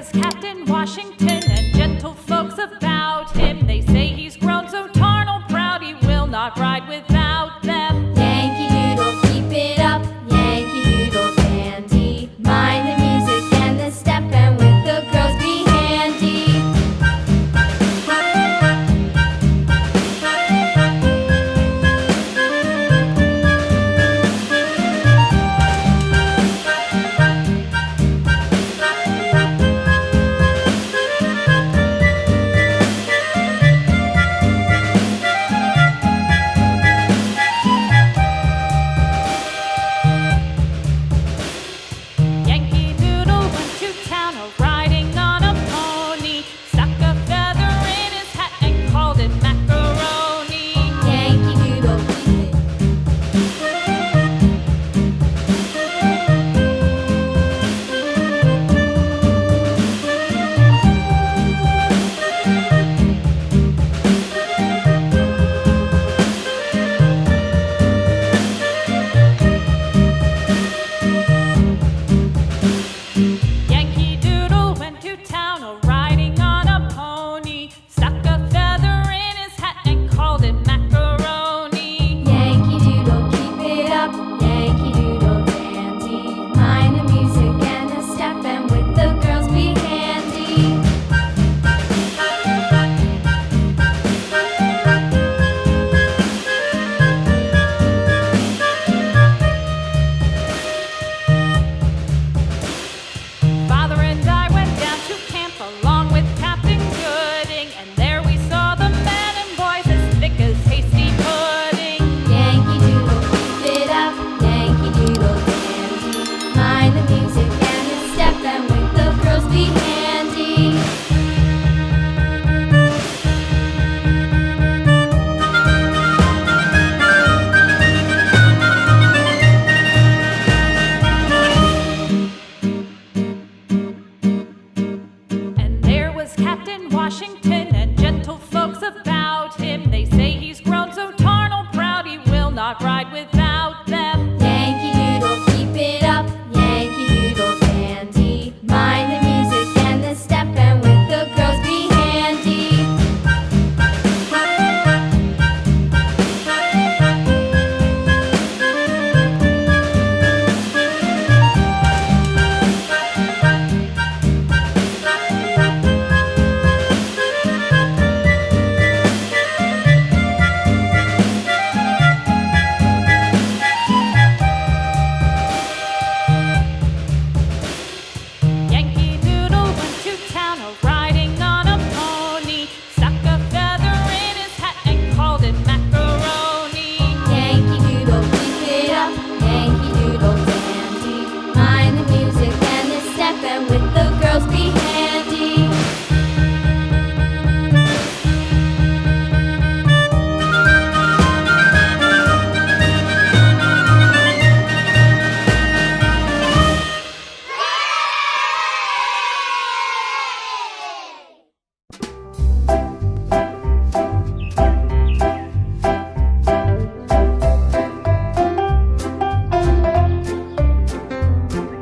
was Captain Washington and gentle folks about him. They say he's grown so tarnal proud he will not ride without them. Yankee Doodle, keep it up, Yankee Doodle dandy. Mind the music and the step, and with the girls be handy. Yankee Doodle went to town riding on a pony, stuck a feather in his hat and called it macaroni. Yankee Doodle, keep it. Yankee Doodle went to town riding on a pony, stuck a feather in his hat and called it macaroni. Yankee Doodle, keep it up, Yankee Doodle dandy. Mind the music and the step, and with the girls be handy. Father and I went down to camp along with Captain Gooding, and there we saw the men and boys as thick as hasty pudding. Yankee Doodle, keep it up, Yankee Doodle dandy. Mind the music and the step, and with the girls be handy. And there was Captain Washington